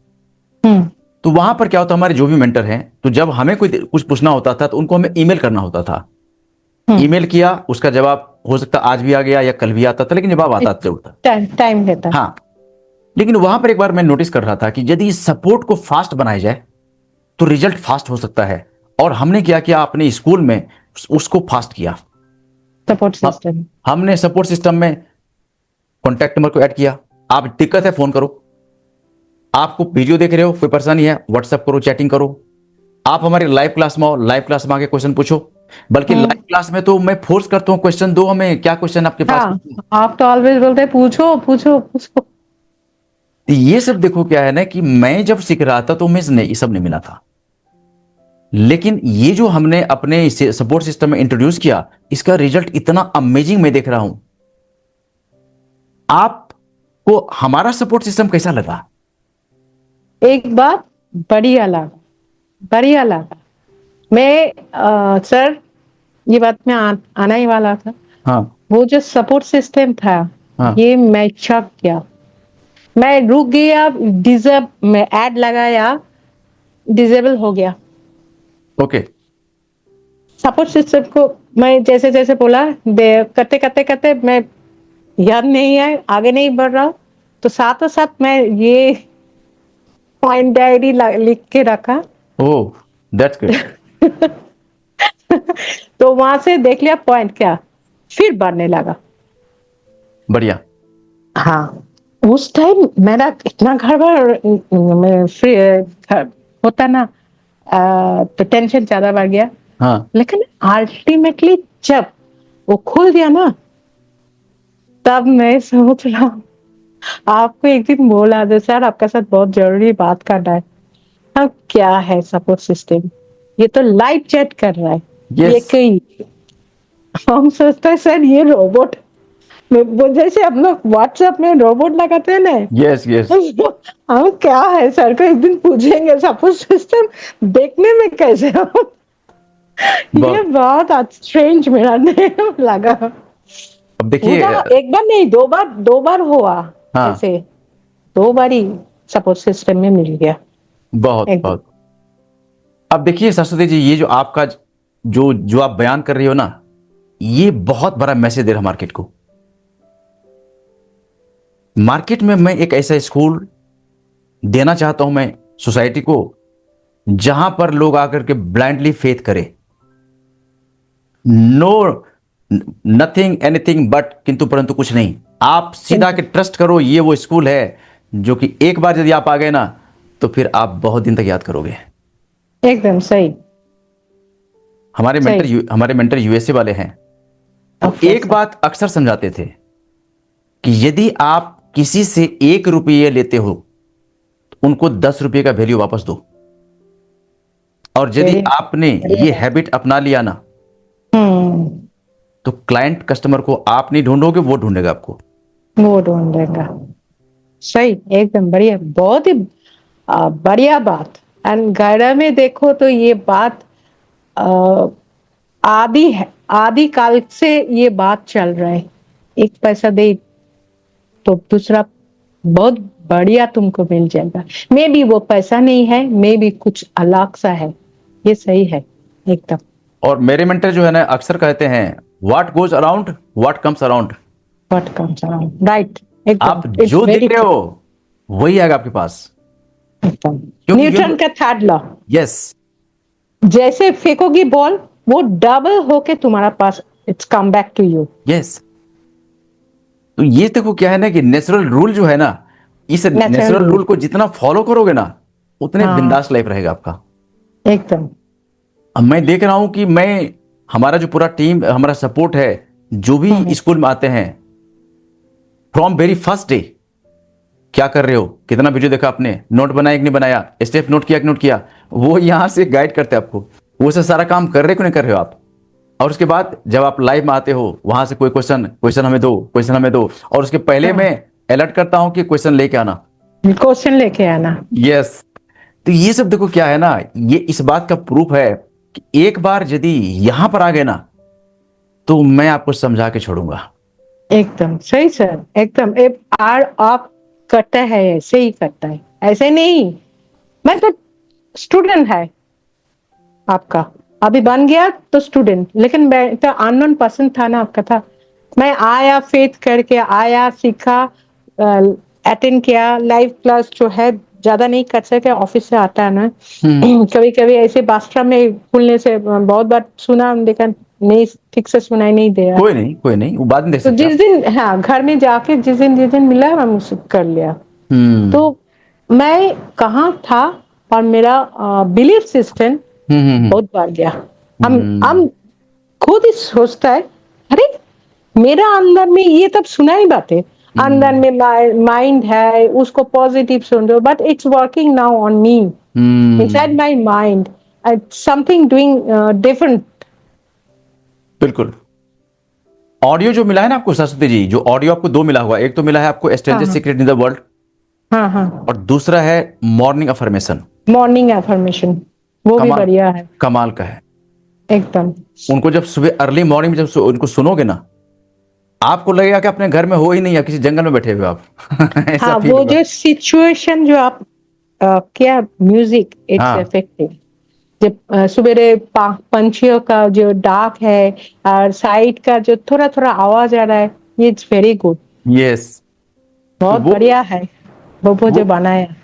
हम्म, तो वहां पर क्या होता, हमारे जो भी मेंटर हैं, तो जब हमें कोई कुछ पूछना होता था तो उनको हमें ईमेल करना होता था। ईमेल किया, उसका जवाब हो सकता आज भी आ गया या कल भी आता था, लेकिन जवाब आता जरूर था। टाइम टाइम लेता। हाँ। लेकिन वहां पर एक बार मैं नोटिस कर रहा था कि यदि सपोर्ट को फास्ट बनाया जाए तो रिजल्ट फास्ट हो सकता है। और हमने क्या किया अपने स्कूल में, उसको फास्ट किया। सपोर्ट हम- सिस्टम। हमने सपोर्ट सिस्टम में कॉन्टैक्ट नंबर को ऐड किया। आप दिक्कत है फोन करो, आपको वीडियो देख रहे हो कोई परेशानी है व्हाट्सएप करो, चैटिंग करो। आप हमारे लाइव क्लास में आओ, लाइव क्लास में आके क्वेश्चन पूछो। बल्कि लाइव क्लास में तो मैं फोर्स करता हूँ, क्वेश्चन दो हमें, क्या क्वेश्चन आपके पास। हाँ, आप तो ऑलवेज बोलते हैं पूछो पूछो पूछो। तो ये सब देखो क्या है ना कि मैं जब सीख रहा था तो मैं ये सब नहीं मिला था। लेकिन ये जो हमने अपने सपोर्ट सिस्टम में इंट्रोड्यूस किया, इसका रिजल्ट इतना अमेजिंग मैं देख रहा हूं। आपको हमारा सपोर्ट सिस्टम कैसा लगा? एक बात, बढ़िया लगा, बढ़िया लगा। मैं सर, ये बात में आना ही वाला था। हाँ। वो जो सपोर्ट सिस्टम था, हाँ। ये मैं चक किया। मैं रुक गया, डिजर्व में ऐड लगाया, डिजेबल हो गया। ओके। सपोर्ट सिस्टम को मैं जैसे जैसे बोला, करते करते करते मैं याद नहीं है, आगे नहीं बढ़ रहा। तो साथ मैं ये पॉइंट डायरी लिख के रखा। ओह, दैट्स गुड। तो वहां से देख लिया पॉइंट क्या, फिर बढ़ने लगा। बढ़िया। हाँ, उस टाइम मेरा इतना घर भर में फ्री होता ना, तो टेंशन ज्यादा बढ़ गया। हाँ, लेकिन अल्टीमेटली जब वो खुल गया ना, तब मैं सोच रहा हूँ, आपको एक दिन बोला था सर आपके साथ बहुत जरूरी बात करना है। अब क्या है सपोर्ट सिस्टम, ये तो लाइव चैट कर रहा है, ये यस, कहीं हम सोचते हैं सर ये रोबोट, वो जैसे हम लोग व्हाट्सएप में रोबोट लगाते हैं ना, यस, यस। हम क्या है सर को एक दिन पूछेंगे सपोर्ट सिस्टम देखने में कैसे हो। ये बहुत। बहुत स्ट्रेंज मेरा नेम लगा। अब देखिए, पूरा एक बार नहीं, दो बार हुआ हाँ, ऐसे, दो बार ही सपोर्ट सिस्टम में मिल गया बहुत एकदम। बहुत। अब देखिए सरस्वती जी, ये जो आपका जो जो आप बयान कर रही हो ना, ये बहुत बड़ा मैसेज दे रहा है मार्केट को। मार्केट में मैं एक ऐसा स्कूल देना चाहता हूं मैं सोसाइटी को, जहां पर लोग आकर के ब्लाइंडली फेथ करें। नो, नथिंग एनीथिंग बट, किंतु परंतु कुछ नहीं। आप सीधा के ट्रस्ट करो, ये वो स्कूल है जो कि एक बार यदि आप आ गए ना, तो फिर आप बहुत दिन तक याद करोगे। एकदम सही सही। हमारे मेंटर यूएसए वाले हैं। वो ओके एक सर। बात अक्सर समझाते थे कि यदि आप किसी से 1 रुपये लेते हो, तो उनको 10 रुपये का वैल्यू वापस दो। और यदि वेरी आपने बढ़िया ये बात। हैबिट अपना लिया ना, हम्म, तो क्लाइंट कस्टमर को आप नहीं ढूंढोगे, वो ढूंढेगा आपको। वो ढूंढेगा। सही, एकदम बढ़िया, बहुत ही बढ़िया बात। एंड घर में देखो तो ये बात आ, आदि है, आदि काल से ये बात चल रहा है। एक पैसा दे तो दूसरा बहुत बढ़िया तुमको मिल जाएगा। मे बी वो पैसा नहीं है, मे बी कुछ अलग सा है। ये सही है एकदम। और मेरे मेंटर जो है ना, अक्सर कहते हैं, what goes around what comes around. What comes around, right, एकदम, आप इट्स जो देख वेरी रहे ट्रू। हो वही आएगा आपके पास। एकदम, क्योंकि ये न्यूटन जो, का थर्ड लॉ, यस, जैसे फेंकोगी बॉल वो डबल होके तुम्हारा पास it's come back to you. Yes. तो ये देखो क्या है ना कि नेचुरल रूल जो है ना, इस नेचुरल नेचुरल रूल। रूल को जितना फॉलो करोगे ना, उतने हाँ, बिंदास लाइफ रहेगा आपका। एकदम। अब मैं देख रहा हूं कि हमारा जो पूरा टीम, हमारा सपोर्ट है, जो भी हम्म, स्कूल में आते हैं, फ्रॉम वेरी फर्स्ट डे, क्या कर रहे हो, कितना वीडियो देखा आपने, नोट बनाया कि नहीं बनाया, स्टेप नोट किया कि नोट किया, वो यहां से गाइड करते हैं आपको। वो सब सारा काम कर रहे कि नहीं कर रहे हो आप। और उसके बाद जब आप लाइव में आते हो, वहां से कोई क्वेश्चन, क्वेश्चन हमें दो, क्वेश्चन हमें दो, और उसके पहले हाँ, मैं अलर्ट करता हूं कि क्वेश्चन लेके आना। क्वेश्चन लेके आना। यस। तो ये सब देखो क्या है ना, ये इस बात का प्रूफ है कि एक बार यदि यहां पर आ गए ना, तो मैं आपको समझा के छोड़ूंगा। एकदम सही सर, एकदम। आर आप करता है ऐसे ही करता है, ऐसे नहीं। मैं तो स्टूडेंट है आपका, अभी बन गया तो स्टूडेंट, लेकिन मैं तो अननोन पर्सन था ना आपका था। मैं आया, फेथ करके आया, सीखा, अटेंड किया लाइव क्लास जो है। ज्यादा नहीं कर सके, ऑफिस से आता है ना। हम्म। कभी कभी ऐसे बाथरूम में खुलने से बहुत बार सुना, लेकिन नहीं ठीक से सुनाई नहीं दे रहा। कोई नहीं, कोई नहीं, वो बाद में देख तो सकते हैं जिस आप। दिन, हाँ, घर में जाके जिस दिन मिला हम उसे कर लिया। हम्म, तो मैं कहाँ था, और मेरा बिलीफ सिस्टम हम्म, बहुत बढ़ गया। हम हम्म, खुद ही सोचता है, अरे मेरा अंदर में ये तब सुनाई बातें, अंदर हम्म, में माइंड है, उसको पॉजिटिव सुन रहे हो, but it's working now on me, inside hmm, my mind, something doing different. बिल्कुल। ऑडियो जो मिला है ना आपको सरस्वती जी, जो ऑडियो आपको दो मिला हुआ, एक तो मिला है आपको हाँ स्ट्रेंजर हाँ सीक्रेट इन द वर्ल्ड, हाँ हाँ। और दूसरा है मॉर्निंग अफर्मेशन। मॉर्निंग एफर्मेशन, वो भी कमाल, बढ़िया है कमाल का है। एकदम। उनको जब सुबह अर्ली मॉर्निंग में जब उनको सुनोगे ना, आपको लगेगा कि अपने घर में हो ही नहीं, या किसी जंगल में बैठे हुए आप। ऐसा हाँ, फील वो होगा। जो सिचुएशन जो आप क्या म्यूजिक इट्स हाँ, इफेक्टिव। जब सवेरे पंछियों का जो डाक है, और साइड का जो थोड़ा थोड़ा आवाज आ रहा है, इट्स वेरी गुड। यस। तो बहुत बढ़िया है वो जो वो बनाया।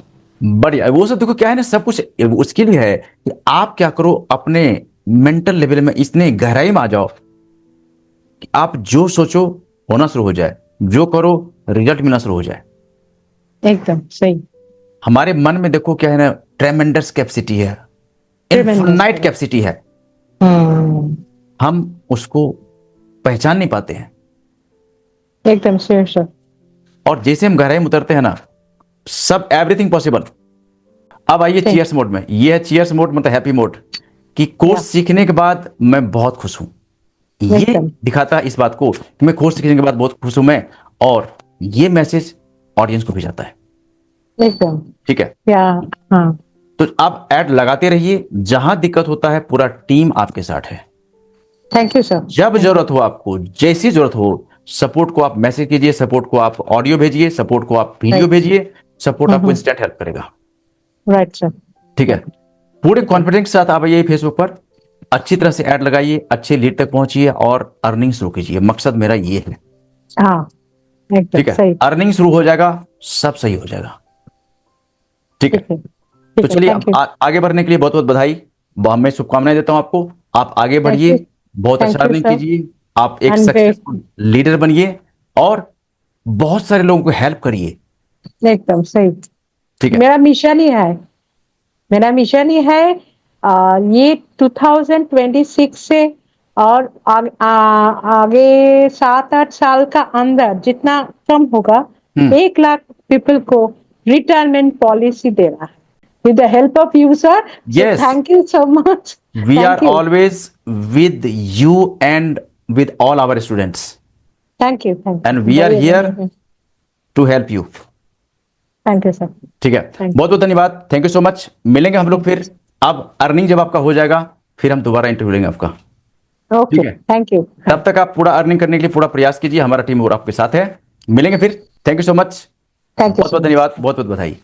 बढ़िया। वो सब देखो क्या है ना, सब कुछ उसके लिए है कि आप क्या करो, अपने मेंटल लेवल में इतने गहराई में आ जाओ कि आप जो सोचो होना शुरू हो जाए, जो करो रिजल्ट मिलना शुरू हो जाए। एकदम सही। हमारे मन में देखो क्या है ना, ट्रेमेंडस कैपेसिटी है, Tremendous, इनफाइनाइट correct. कैपेसिटी है। हम्म। हम उसको पहचान नहीं पाते हैं। एकदम श्योर सर। और जैसे हम गहराई में उतरते हैं ना, सब एवरीथिंग पॉसिबल। अब आइए सही। चीयर्स मोड में। ये है चीयर्स मोड, मतलब हैप्पी मोड, कि कोर्स या सीखने के बाद मैं बहुत खुश हूं। ये एकदम दिखाता है इस बात को कि मैं कोर्स सीखने के बाद बहुत खुश हूं मैं, और ये मैसेज ऑडियंस को भी जाता है। एकदम। ठीक है, या हाँ। तो आप ऐड लगाते रहिए, जहां दिक्कत होता है पूरा टीम आपके साथ है। Thank you sir. जब थैंक जरूरत हो आपको, जैसी जरूरत हो, सपोर्ट को आप मैसेज कीजिए, सपोर्ट को आप ऑडियो भेजिए, सपोर्ट को आप वीडियो राइट। भेजिए, सपोर्ट आपको इंस्टेंट हेल्प करेगा। Right sir. ठीक है, पूरे कॉन्फिडेंस के साथ आप आइए फेसबुक पर, अच्छी तरह से ऐड लगाइए, अच्छे लीड तक पहुंचिए और अर्निंग शुरू कीजिए। मकसद मेरा ये है। हाँ एकदम ठीक है, सही। अर्निंग शुरू हो जाएगा, सब सही हो जाएगा। ठीक है, ठीक है। तो ठीक है। चलिए थैंक अब यू। आगे बढ़ने के लिए बहुत बहुत बधाई, मैं शुभकामनाएं देता हूं आपको। आप आगे थैंक बढ़िए, यू। बहुत अच्छा थैंक यू अर्निंग सर। कीजिए, आप एक एंड सक्सेसफुल लीडर बनिए और बहुत सारे लोगों को हेल्प करिए। एकदम सही। ठीक है, मेरा मिशन ही है। मेरा मिशन ही है। ये 2026 से और आगे 7-8 साल का अंदर जितना कम होगा, 1 लाख पीपल को रिटायरमेंट पॉलिसी देना है with the help of you sir. So yes, thank you so much. We are thank you. Always with you and with all our students, thank you. Thank and you we are very here very. To help you. Thank you sir. ठीक है, thank बहुत बहुत धन्यवाद, thank you so much. मिलेंगे हम लोग you. फिर। अब अर्निंग जब आपका हो जाएगा, फिर हम दोबारा इंटरव्यू लेंगे आपका। ओके। ठीक है, थैंक यू। तब तक आप पूरा अर्निंग करने के लिए पूरा प्रयास कीजिए, हमारा टीम और आपके साथ है। मिलेंगे फिर, thank you so much, thank you बहुत सो बहुत मच। धन्यवाद, बहुत बहुत बधाई।